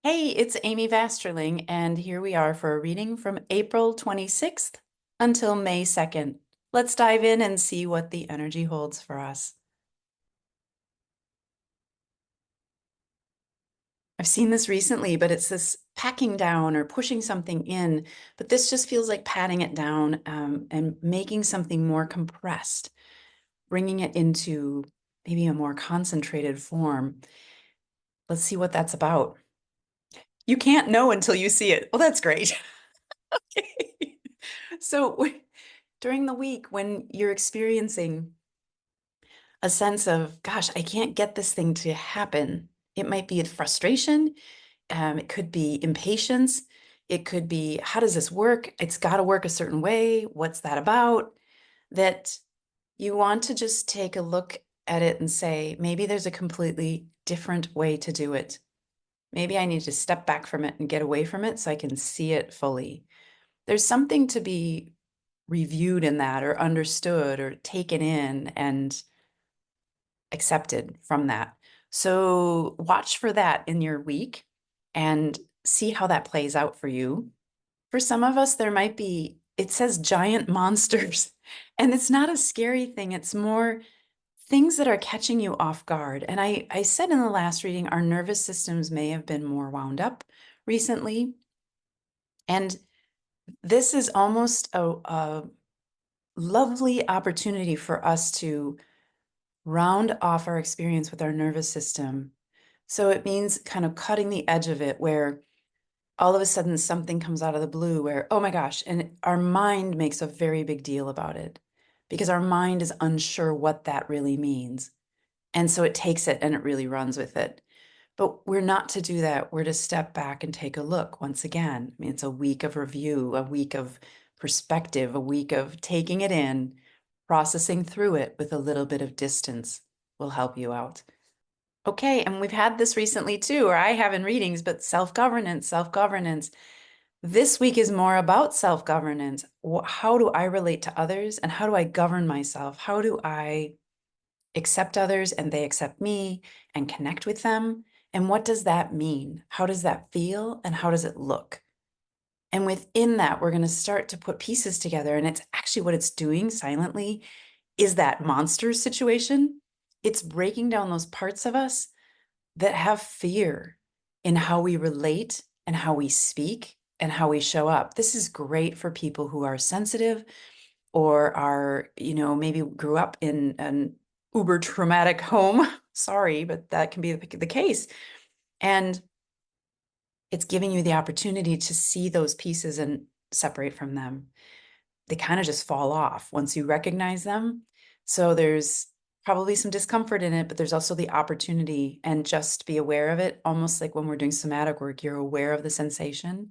Hey, it's Amy Vasterling, and here we are for a reading from April 26th until May 2nd. Let's dive in and see what the energy holds for us. I've seen this recently, but it's this packing down or pushing something in, but this just feels like patting it down and making something more compressed, bringing it into maybe a more concentrated form. Let's see what that's about. You can't know until you see it. Well, that's great. So, during the week when you're experiencing a sense of, gosh, I can't get this thing to happen, it might be frustration, it could be impatience, it could be, how does this work? It's got to work a certain way. What's that about? That you want to just take a look at it and say, maybe there's a completely different way to do it. Maybe I need to step back from it and get away from it so I can see it fully. There's something to be reviewed in that or understood or taken in and accepted from that. So watch for that in your week and see how that plays out for you. For some of us, there might be, it says giant monsters, and it's not a scary thing. It's more things that are catching you off guard. And I said in the last reading, our nervous systems may have been more wound up recently. And this is almost a lovely opportunity for us to round off our experience with our nervous system. So it means kind of cutting the edge of it where all of a sudden something comes out of the blue where, oh my gosh, and our mind makes a very big deal about it because our mind is unsure what that really means. And so it takes it and it really runs with it. But we're not to do that. We're to step back and take a look once again. I mean, it's a week of review, a week of perspective, a week of taking it in, processing through it with a little bit of distance will help you out. Okay, and we've had this recently too, or I have in readings, but self-governance, self-governance. This week is more about self-governance. How do I relate to others and how do I govern myself? How do I accept others and they accept me and connect with them? And what does that mean? How does that feel and how does it look? And within that, we're going to start to put pieces together. And it's actually what it's doing silently is that monster situation. It's breaking down those parts of us that have fear in how we relate and how we speak and how we show up. This is great for people who are sensitive or are, maybe grew up in an uber traumatic home. Sorry, but that can be the case. And it's giving you the opportunity to see those pieces and separate from them. They kind of just fall off once you recognize them. So there's probably some discomfort in it, but there's also the opportunity and just be aware of it. Almost like when we're doing somatic work, you're aware of the sensation.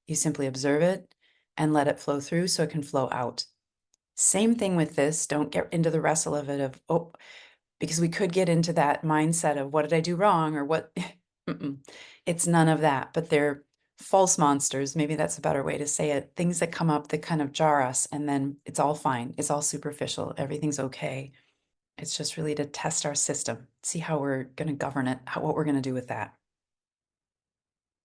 You simply observe it and let it flow through so it can flow out. Same thing with this. Don't get into the wrestle of it of, oh, because we could get into that mindset of what did I do wrong or what. It's none of that, but they're false monsters. Maybe that's a better way to say it. Things that come up that kind of jar us, and then it's all fine. It's all superficial. Everything's okay. It's just really to test our system, see how we're going to govern it, what we're going to do with that.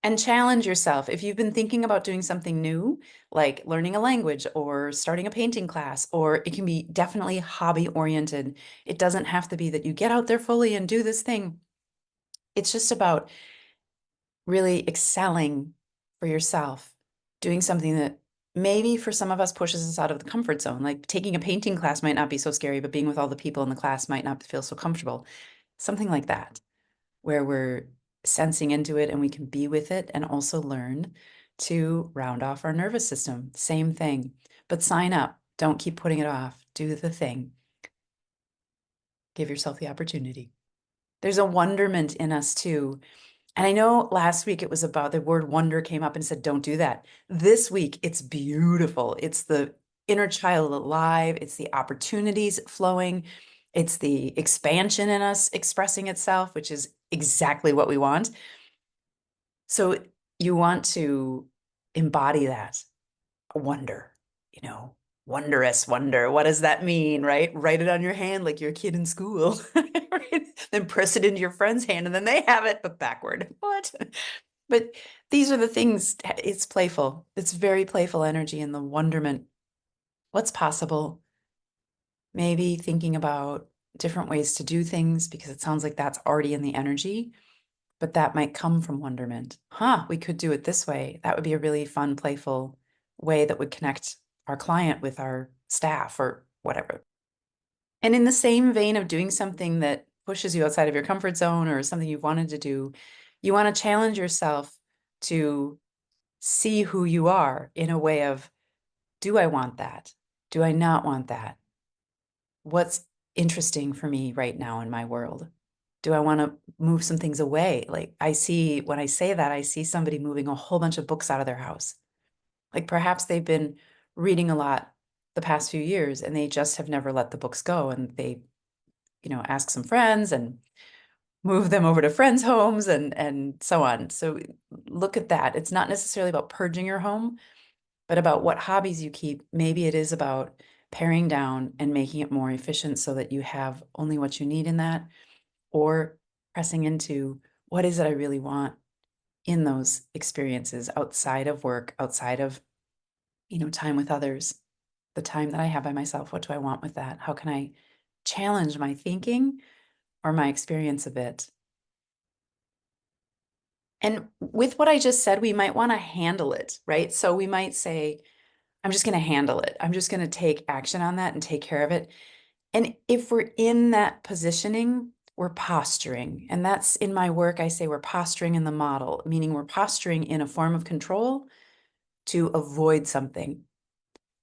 And challenge yourself. If you've been thinking about doing something new, like learning a language or starting a painting class, or it can be definitely hobby oriented. It doesn't have to be that you get out there fully and do this thing. It's just about really excelling for yourself, doing something that maybe for some of us pushes us out of the comfort zone. Like taking a painting class might not be so scary, but being with all the people in the class might not feel so comfortable. Something like that, where we're sensing into it and we can be with it and also learn to round off our nervous system. Same thing, but sign up. Don't keep putting it off. Do the thing. Give yourself the opportunity. There's a wonderment in us too. And I know last week it was about the word wonder came up and said, don't do that. This week, it's beautiful. It's the inner child alive. It's the opportunities flowing. It's the expansion in us expressing itself, which is exactly what we want. So you want to embody that wonder, you know, wondrous wonder. What does that mean, right? Write it on your hand like you're a kid in school, right? Then press it into your friend's hand and then they have it, but backward. What? But these are the things, it's playful. It's very playful energy and the wonderment. What's possible? Maybe thinking about different ways to do things because it sounds like that's already in the energy, but that might come from wonderment. Huh, we could do it this way. That would be a really fun, playful way that would connect our client with our staff or whatever. And in the same vein of doing something that pushes you outside of your comfort zone or something you've wanted to do, you want to challenge yourself to see who you are in a way of, do I want that? Do I not want that? What's interesting for me right now in my world? Do I want to move some things away? Like I see, when I say that, I see somebody moving a whole bunch of books out of their house. Like perhaps they've been reading a lot the past few years and they just have never let the books go. And they, ask some friends and move them over to friends' homes and so on. So look at that. It's not necessarily about purging your home, but about what hobbies you keep. Maybe it is about paring down and making it more efficient so that you have only what you need in that, or pressing into what is it I really want in those experiences outside of work, outside of, time with others, the time that I have by myself. What do I want with that? How can I challenge my thinking or my experience a bit? And with what I just said, we might want to handle it, right? So we might say, I'm just going to handle it. I'm just going to take action on that and take care of it. And if we're in that positioning, we're posturing. And that's in my work, I say we're posturing in the model, meaning we're posturing in a form of control to avoid something.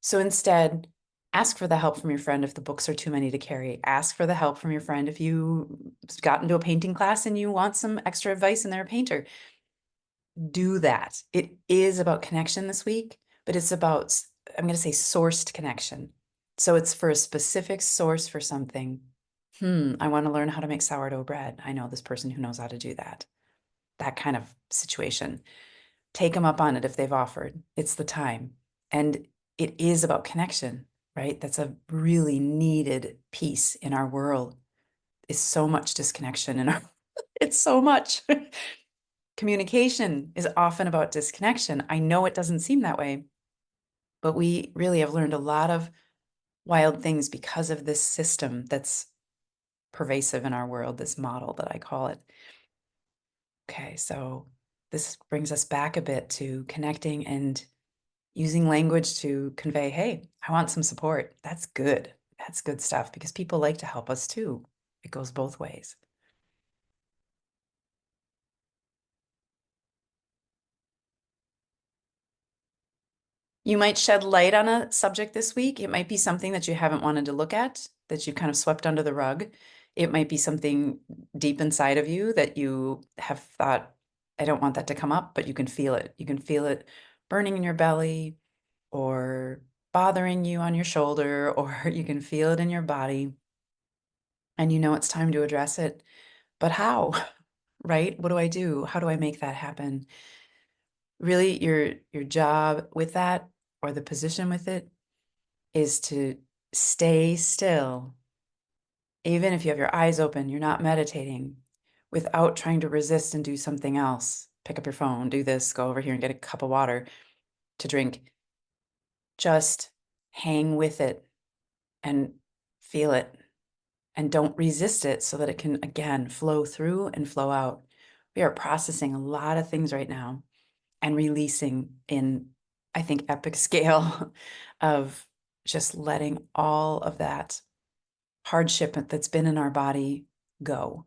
So instead, ask for the help from your friend if the books are too many to carry. Ask for the help from your friend if you got into a painting class and you want some extra advice and they're a painter. Do that. It is about connection this week, but it's about, I'm going to say sourced connection. So it's for a specific source for something. I want to learn how to make sourdough bread. I know this person who knows how to do that. That kind of situation. Take them up on it if they've offered. It's the time. And it is about connection, right? That's a really needed piece in our world. Is so much disconnection in our, it's so much. Communication is often about disconnection. I know it doesn't seem that way, but we really have learned a lot of wild things because of this system that's pervasive in our world, this model that I call it. Okay, so this brings us back a bit to connecting and using language to convey, hey, I want some support. That's good. That's good stuff because people like to help us too. It goes both ways. You might shed light on a subject this week. It might be something that you haven't wanted to look at, that you kind of swept under the rug. It might be something deep inside of you that you have thought, I don't want that to come up, but you can feel it. You can feel it burning in your belly or bothering you on your shoulder, or you can feel it in your body. And you know it's time to address it. But how? Right? What do I do? How do I make that happen? Really, your job with that or the position with it is to stay still, even if you have your eyes open, you're not meditating, without trying to resist and do something else. Pick up your phone, do this, go over here and get a cup of water to drink. Just hang with it and feel it and don't resist it so that it can, again, flow through and flow out. We are processing a lot of things right now and releasing in, I think, epic scale of just letting all of that hardship that's been in our body go.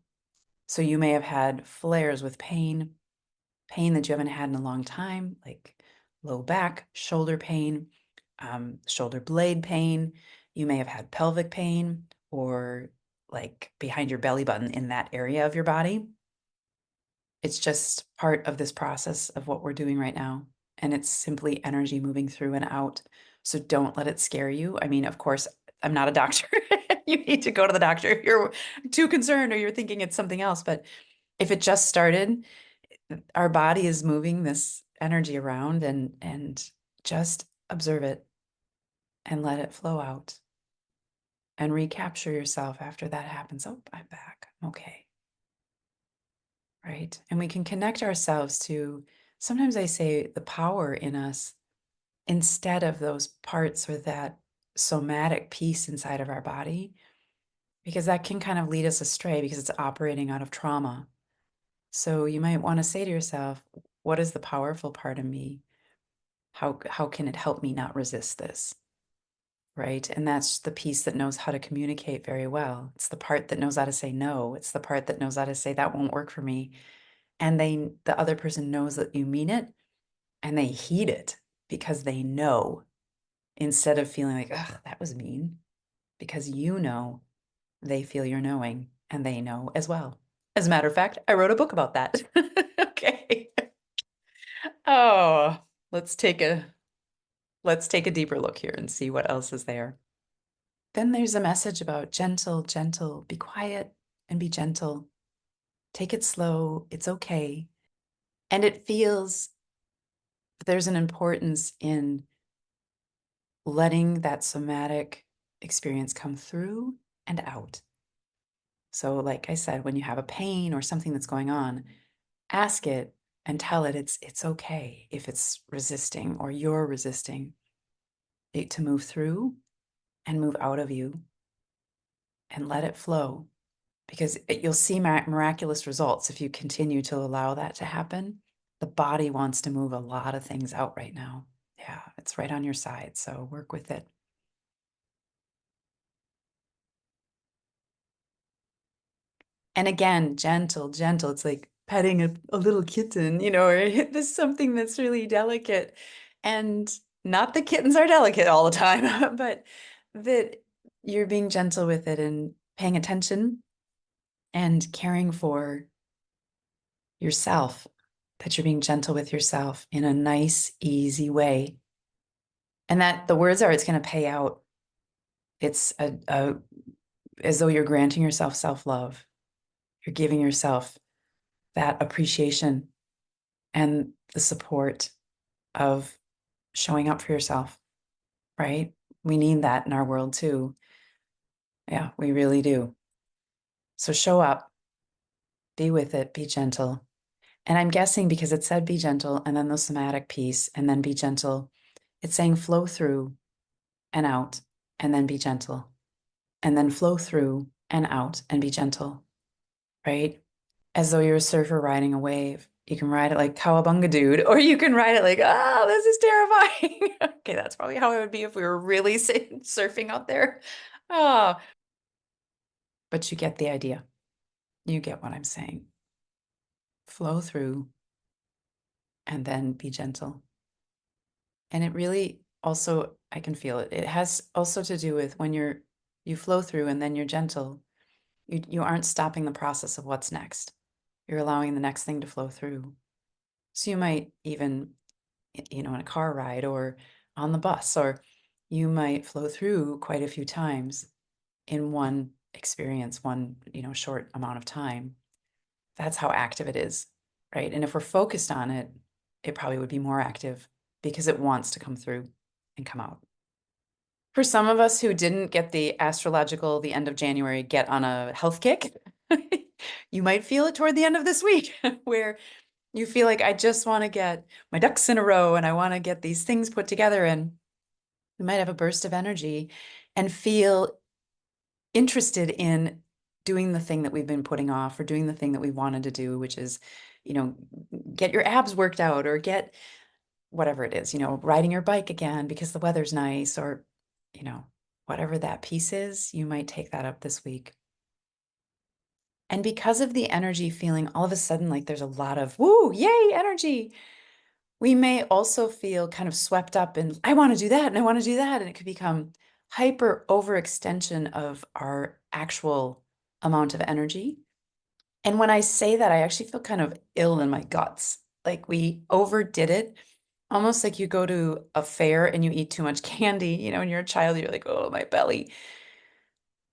So you may have had flares with pain, pain that you haven't had in a long time, like low back, shoulder pain, shoulder blade pain. You may have had pelvic pain or like behind your belly button in that area of your body. It's just part of this process of what we're doing right now. And it's simply energy moving through and out. So don't let it scare you. I mean, of course, I'm not a doctor. You need to go to the doctor if you're too concerned or you're thinking it's something else. But if it just started, our body is moving this energy around and just observe it and let it flow out and recapture yourself after that happens. Oh, I'm back. I'm okay. Right. And we can connect ourselves to Sometimes I say the power in us, instead of those parts or that somatic piece inside of our body, because that can kind of lead us astray because it's operating out of trauma. So you might want to say to yourself, what is the powerful part of me? How can it help me not resist this? Right? And that's the piece that knows how to communicate very well. It's the part that knows how to say no. It's the part that knows how to say that won't work for me. And the other person knows that you mean it and they heed it because they know, instead of feeling like, ugh, that was mean, because you know they feel your knowing and they know as well. As a matter of fact, I wrote a book about that. Okay. Oh, let's take a let's take a deeper look here and see what else is there. Then there's a message about gentle, gentle, be quiet and be gentle. Take it slow. It's okay. And it feels there's an importance in letting that somatic experience come through and out. So, like I said, when you have a pain or something that's going on, ask it and tell it it's okay if it's resisting or you're resisting it, to move through and move out of you and let it flow, because you'll see miraculous results if you continue to allow that to happen. The body wants to move a lot of things out right now. Yeah, it's right on your side, so work with it. And again, gentle, gentle. It's like petting a little kitten, or this something that's really delicate. And not that kittens are delicate all the time, but that you're being gentle with it and paying attention and caring for yourself, that you're being gentle with yourself in a nice, easy way. And that the words are, it's going to pay out. It's as though you're granting yourself self-love. You're giving yourself that appreciation and the support of showing up for yourself, right? We need that in our world too. Yeah, we really do. So show up, be with it, be gentle. And I'm guessing because it said be gentle and then the somatic piece and then be gentle, it's saying flow through and out and then be gentle and then flow through and out and be gentle, right? As though you're a surfer riding a wave. You can ride it like cowabunga dude, or you can ride it like, oh, this is terrifying. Okay, that's probably how it would be if we were really surfing out there. Oh, but you get the idea. You get what I'm saying. Flow through and then be gentle. And it really also, I can feel it. It has also to do with when you flow through and then you're gentle, you aren't stopping the process of what's next. You're allowing the next thing to flow through. So you might even, in a car ride or on the bus, or you might flow through quite a few times in one experience, one, short amount of time. That's how active it is, right? And if we're focused on it, it probably would be more active because it wants to come through and come out. For some of us who didn't get the end of January, get on a health kick, you might feel it toward the end of this week where you feel like, I just want to get my ducks in a row and I want to get these things put together. And we might have a burst of energy and feel interested in doing the thing that we've been putting off or doing the thing that we wanted to do, which is, get your abs worked out or get whatever it is, riding your bike again because the weather's nice, or, whatever that piece is, you might take that up this week. And because of the energy feeling all of a sudden like there's a lot of woo, yay, energy, we may also feel kind of swept up in, I want to do that and I want to do that. And it could become hyper overextension of our actual amount of energy. And when I say that, I actually feel kind of ill in my guts. Like we overdid it, almost like you go to a fair and you eat too much candy. When you're a child, you're like, oh, my belly.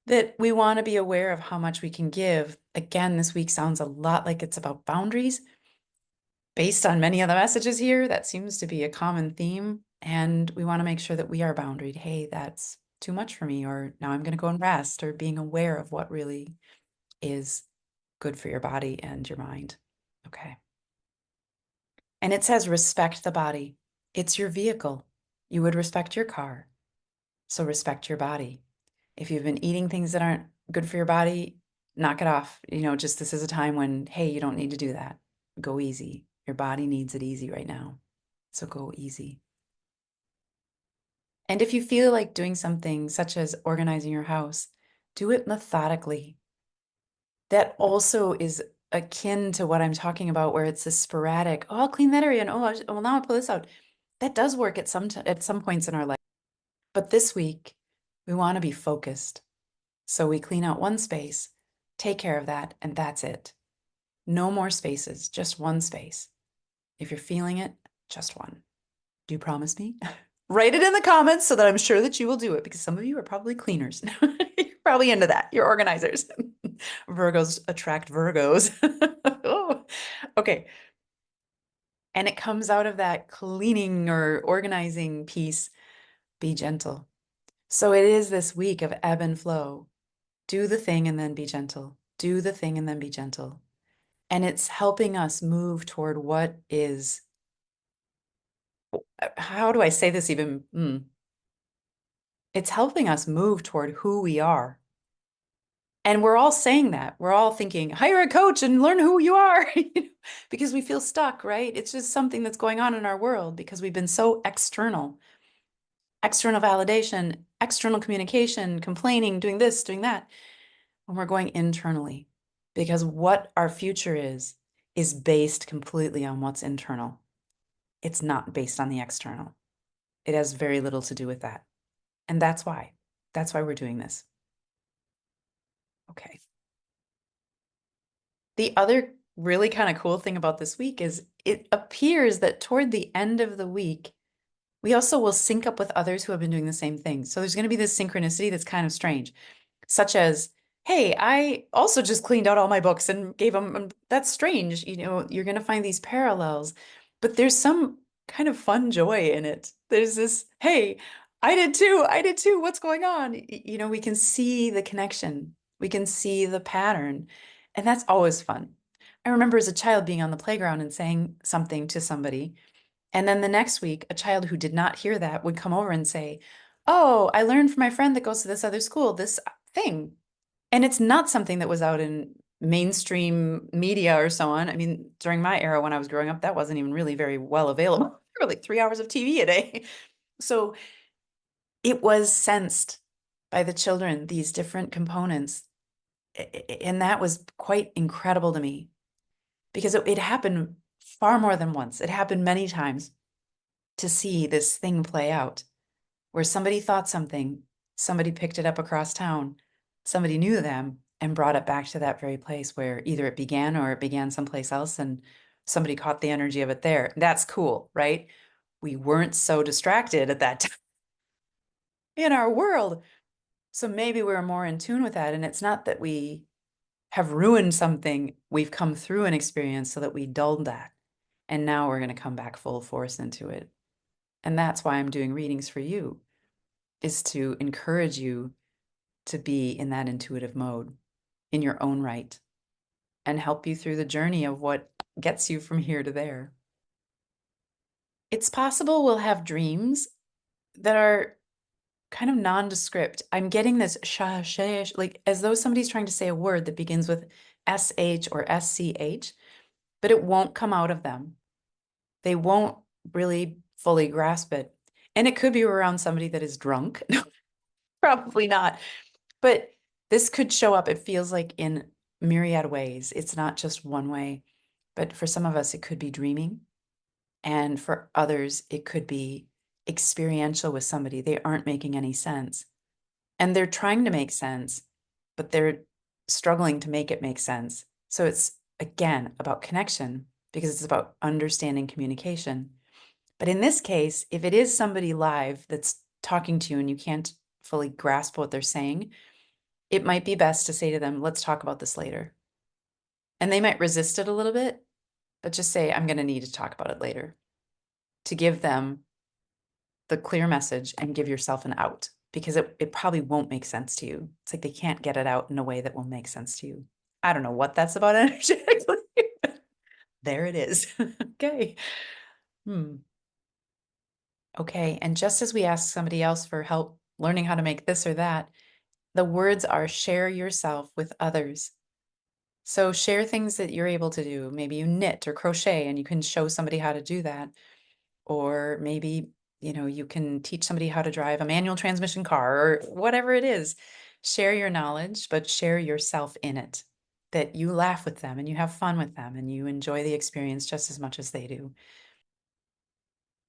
That we want to be aware of how much we can give. Again, this week sounds a lot like it's about boundaries. Based on many of the messages here, that seems to be a common theme. And we want to make sure that we are boundaried. Hey, that's too much for me, or now I'm going to go and rest, or being aware of what really is good for your body and your mind. Okay. And it says respect the body. It's your vehicle. You would respect your car. So respect your body. If you've been eating things that aren't good for your body, knock it off. Just this is a time when, hey, you don't need to do that. Go easy. Your body needs it easy right now. So go easy. And if you feel like doing something such as organizing your house, do it methodically. That also is akin to what I'm talking about, where it's this sporadic, oh, I'll clean that area, and well, now I'll pull this out. That does work at some points in our life. But this week, we want to be focused. So we clean out one space, take care of that, and that's it. No more spaces, just one space. If you're feeling it, just one. Do you promise me? Write it in the comments so that I'm sure that you will do it, because some of you are probably cleaners. You're probably into that. You're organizers. Virgos attract Virgos. Oh, okay. And it comes out of that cleaning or organizing piece. Be gentle. So it is this week of ebb and flow. Do the thing and then be gentle. Do the thing and then be gentle. And it's helping us move toward what is, how do I say this even? It's helping us move toward who we are. And we're all saying that. We're all thinking, hire a coach and learn who you are, because we feel stuck, right? It's just something that's going on in our world because we've been so external validation, external communication, complaining, doing this, doing that, when we're going internally. Because what our future is based completely on what's internal. It's not based on the external. It has very little to do with that. And that's why. That's why we're doing this. Okay. The other really kind of cool thing about this week is it appears that toward the end of the week, we also will sync up with others who have been doing the same thing. So there's going to be this synchronicity that's kind of strange, such as, hey, I also just cleaned out all my books and gave them, that's strange. You're going to find these parallels, but there's some kind of fun joy in it. There's this, hey, I did too. I did too. What's going on? We can see the connection. We can see the pattern. And that's always fun. I remember as a child being on the playground and saying something to somebody. And then the next week, a child who did not hear that would come over and say, oh, I learned from my friend that goes to this other school, this thing. And it's not something that was out in mainstream media or so on. I mean, during my era when I was growing up, that wasn't even really very well available. There were like 3 hours of TV a day. So it was sensed by the children, these different components. And that was quite incredible to me because it happened far more than once. It happened many times to see this thing play out where somebody thought something, somebody picked it up across town, somebody knew them and brought it back to that very place where either it began or it began someplace else and somebody caught the energy of it there. That's cool, right? We weren't so distracted at that time in our world. So maybe we're more in tune with that. And it's not that we have ruined something, we've come through an experience so that we dulled that. And now we're going to come back full force into it. And that's why I'm doing readings for you, is to encourage you to be in that intuitive mode in your own right and help you through the journey of what gets you from here to there. It's possible we'll have dreams that are kind of nondescript. I'm getting this like as though somebody's trying to say a word that begins with SH or SCH, but it won't come out of them. They won't really fully grasp it. And it could be around somebody that is drunk. No, probably not. But this could show up, it feels like, in myriad ways. It's not just one way. But for some of us, it could be dreaming. And for others, it could be experiential with somebody. They aren't making any sense. And they're trying to make sense, but they're struggling to make it make sense. So it's, again, about connection because it's about understanding communication. But in this case, if it is somebody live that's talking to you and you can't fully grasp what they're saying, it might be best to say to them, let's talk about this later. And they might resist it a little bit, but just say, I'm going to need to talk about it later, to give them the clear message and give yourself an out, because it probably won't make sense to you. It's like they can't get it out in a way that will make sense to you. I don't know what that's about energetically. There it is. Okay. Hmm. Okay. And just as we ask somebody else for help learning how to make this or that, the words are share yourself with others. So share things that you're able to do. Maybe you knit or crochet and you can show somebody how to do that. Or maybe, you can teach somebody how to drive a manual transmission car or whatever it is. Share your knowledge, but share yourself in it. That you laugh with them and you have fun with them and you enjoy the experience just as much as they do.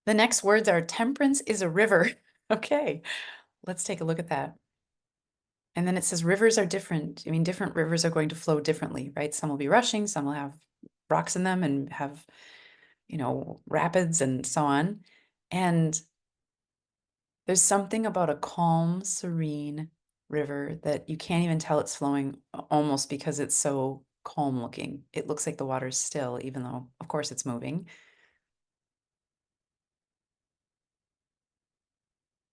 The next words are temperance is a river. Okay, let's take a look at that. And then it says rivers are different. I mean, different rivers are going to flow differently, right? Some will be rushing, some will have rocks in them and have, rapids and so on. And there's something about a calm, serene river that you can't even tell it's flowing almost because it's so calm looking. It looks like the water's still, even though, of course, it's moving.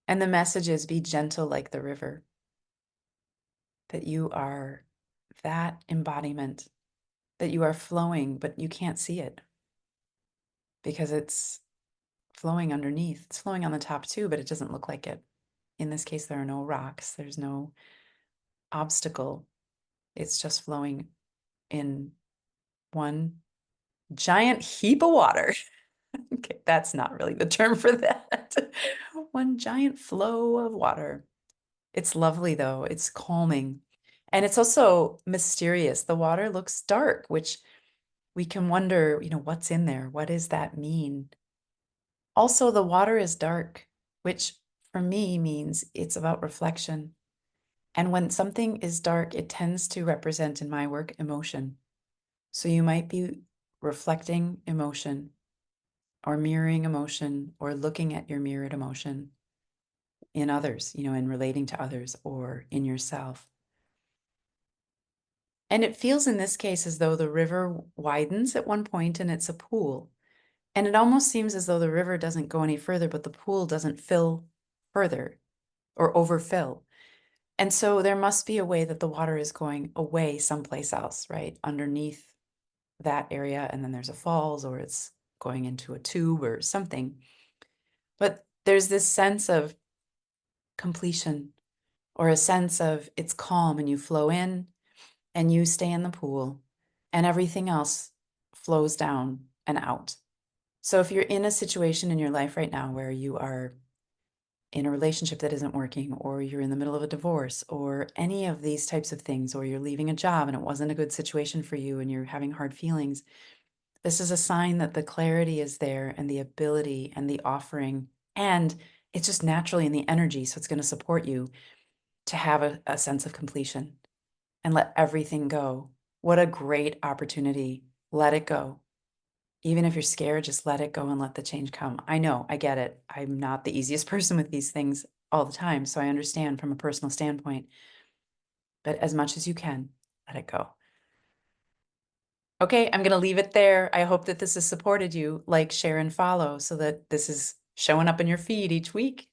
And the message is be gentle like the river, that you are that embodiment, that you are flowing, but you can't see it because it's flowing underneath. It's flowing on the top too, but it doesn't look like it. In this case, there are no rocks, there's no obstacle. It's just flowing in one giant heap of water. Okay, that's not really the term for that. One giant flow of water. It's lovely though. It's calming. And it's also mysterious. The water looks dark, which we can wonder, what's in there? What does that mean? Also, the water is dark, which for me means it's about reflection. And when something is dark, it tends to represent in my work emotion. So you might be reflecting emotion or mirroring emotion or looking at your mirrored emotion in others, in relating to others or in yourself. And it feels in this case as though the river widens at one point and it's a pool. And it almost seems as though the river doesn't go any further, but the pool doesn't fill further or overfill. And so there must be a way that the water is going away someplace else, right? Underneath that area. And then there's a falls or it's going into a tube or something. But there's this sense of completion or a sense of it's calm and you flow in and you stay in the pool and everything else flows down and out. So if you're in a situation in your life right now where you are in a relationship that isn't working, or you're in the middle of a divorce, or any of these types of things, or you're leaving a job and it wasn't a good situation for you and you're having hard feelings, this is a sign that the clarity is there and the ability and the offering, and it's just naturally in the energy. So it's going to support you to have a sense of completion and let everything go. What a great opportunity. Let it go. Even if you're scared, just let it go and let the change come. I know, I get it. I'm not the easiest person with these things all the time, so I understand from a personal standpoint. But as much as you can, let it go. Okay, I'm going to leave it there. I hope that this has supported you. Like, share, and follow so that this is showing up in your feed each week.